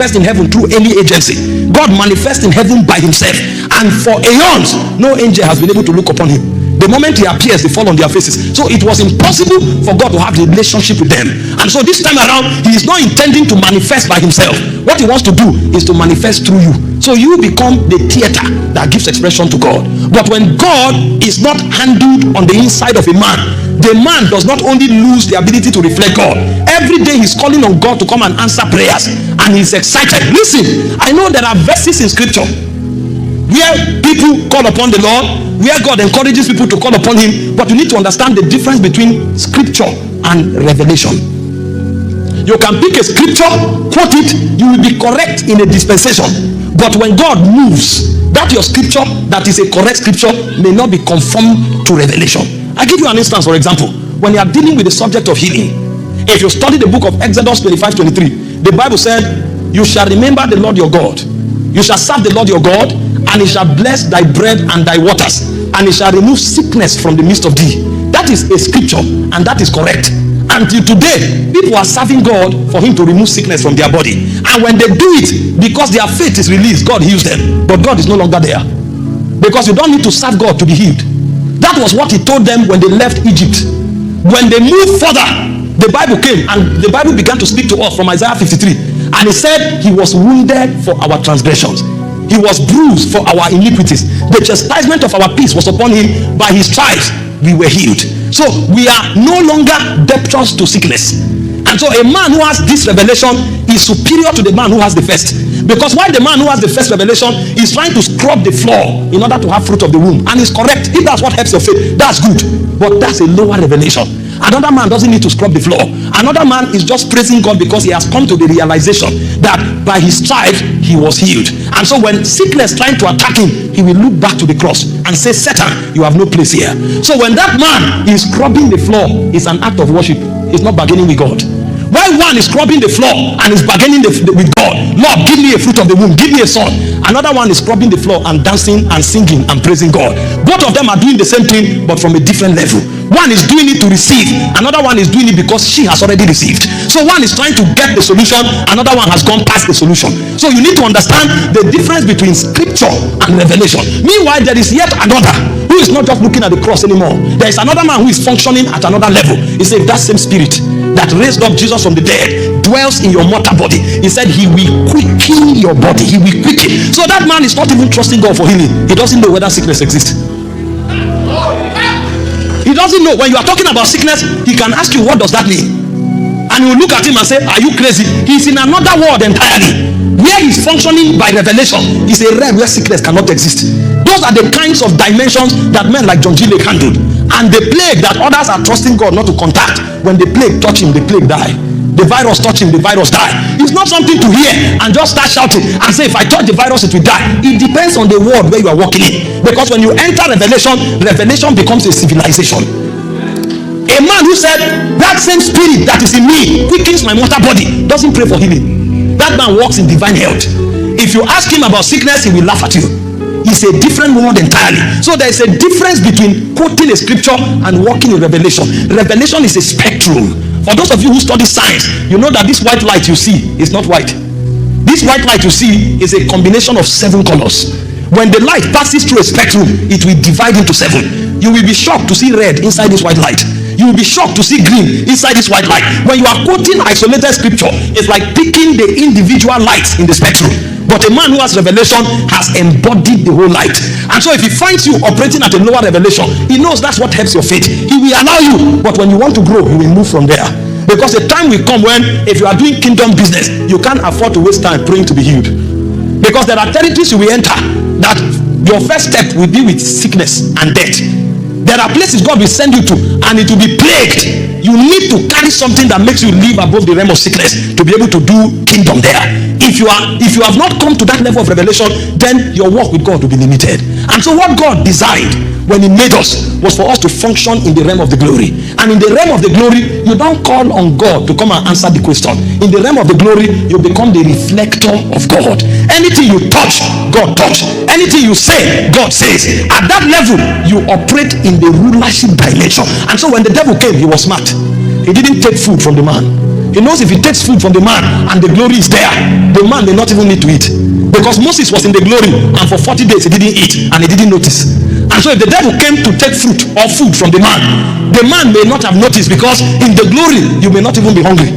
manifest in heaven through any agency. God manifests in heaven by himself, and for aeons no angel has been able to look upon him. The moment he appears, they fall on their faces. So it was impossible for God to have a relationship with them. And so this time around, he is not intending to manifest by himself. What he wants to do is to manifest through you. So you become the theater that gives expression to God. But when God is not handled on the inside of a man, the man does not only lose the ability to reflect God. Every day he's calling on God to come and answer prayers, and he's excited. Listen, I know there are verses in scripture where people call upon the Lord, where God encourages people to call upon him, but you need to understand the difference between scripture and revelation. You can pick a scripture, quote it, you will be correct in a dispensation, but when God moves, that your scripture that is a correct scripture may not be conformed to revelation. I give you an instance. For example, when you are dealing with the subject of healing, if you study the book of Exodus 25:23, the Bible said, you shall remember the Lord your God, you shall serve the Lord your God, and he shall bless thy bread and thy waters, and he shall remove sickness from the midst of thee. That is a scripture, and that is correct. Until today, people are serving God for him to remove sickness from their body, and when they do it, because their faith is released, God heals them. But God is no longer there, because you don't need to serve God to be healed. That was what he told them when they left Egypt. When they moved further, the Bible came, and the Bible began to speak to us from Isaiah 53, and he said he was wounded for our transgressions, he was bruised for our iniquities, the chastisement of our peace was upon him, by his stripes we were healed. So we are no longer debtors to sickness. And so a man who has this revelation is superior to the man who has the first, because while the man who has the first revelation is trying to scrub the floor in order to have fruit of the womb, and is correct, if that's what helps your faith, that's good, but that's a lower revelation. Another man doesn't need to scrub the floor. Another man is just praising God because he has come to the realization that by his stripes he was healed. And so when sickness trying to attack him, he will look back to the cross and say, Satan, you have no place here. So when that man is scrubbing the floor, it's an act of worship. It's not bargaining with God. While one is scrubbing the floor and is bargaining with God, Lord, give me a fruit of the womb, give me a son. Another one is scrubbing the floor and dancing and singing and praising God. Both of them are doing the same thing, but from a different level. One is doing it to receive, another one is doing it because she has already received. So one is trying to get the solution, another one has gone past the solution. So you need to understand the difference between scripture and revelation. Meanwhile, there is yet another who is not just looking at the cross anymore. There is another man who is functioning at another level. He said, that same spirit that raised up Jesus from the dead dwells in your mortal body. He said he will quicken your body. He will quicken. So that man is not even trusting God for healing. He doesn't know whether sickness exists. He doesn't know. When you are talking about sickness, he can ask you, what does that mean? And you will look at him and say, are you crazy? He's in another world entirely. Where he's functioning by revelation is a realm where sickness cannot exist. Those are the kinds of dimensions that men like John G. Lake handled. And the plague that others are trusting God not to contact, when the plague touch him, the plague die. The virus touch him, the virus die. It's not something to hear and just start shouting and say, if I touch the virus, it will die. It depends on the world where you are walking in. Because when you enter revelation, revelation becomes a civilization. A man who said, that same spirit that is in me quickens my mortal body, doesn't pray for healing. That man walks in divine health. If you ask him about sickness, he will laugh at you. It's a different world entirely. So there is a difference between quoting a scripture and walking in revelation. Revelation is a spectrum. For those of you who study science, you know that this white light you see is not white. This white light you see is a combination of 7 colors. When the light passes through a spectrum, it will divide into 7. You will be shocked to see red inside this white light. You will be shocked to see green inside this white light. When you are quoting isolated scripture, it's like picking the individual lights in the spectrum. But a man who has revelation has embodied the whole light. And so if he finds you operating at a lower revelation, he knows that's what helps your faith. He will allow you, but when you want to grow, he will move from there. Because the time will come when, if you are doing kingdom business, you can't afford to waste time praying to be healed. Because there are territories you will enter that your first step will be with sickness and death. There are places God will send you to and it will be plagued. You need to carry something that makes you live above the realm of sickness to be able to do kingdom there. If you have not come to that level of revelation, then your work with God will be limited. And so what God designed when he made us was for us to function in the realm of the glory. And in the realm of the glory, you don't call on God to come and answer the question. In the realm of the glory, you become the reflector of God. Anything you touch, God touch. Anything you say, God says. At that level, you operate in the rulership dimension. And so when the devil came, he was smart. He didn't take food from the man. He knows if he takes food from the man and the glory is there, the man may not even need to eat. Because Moses was in the glory and for 40 days he didn't eat and he didn't notice. And so if the devil came to take fruit or food from the man may not have noticed, because in the glory you may not even be hungry.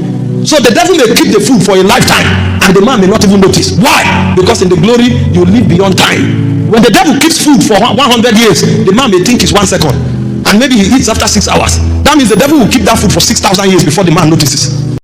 So the devil may keep the food for a lifetime and the man may not even notice. Why? Because in the glory you live beyond time. When the devil keeps food for 100 years, the man may think it's 1 second, and maybe he eats after 6 hours. That means the devil will keep that food for 6,000 years before the man notices.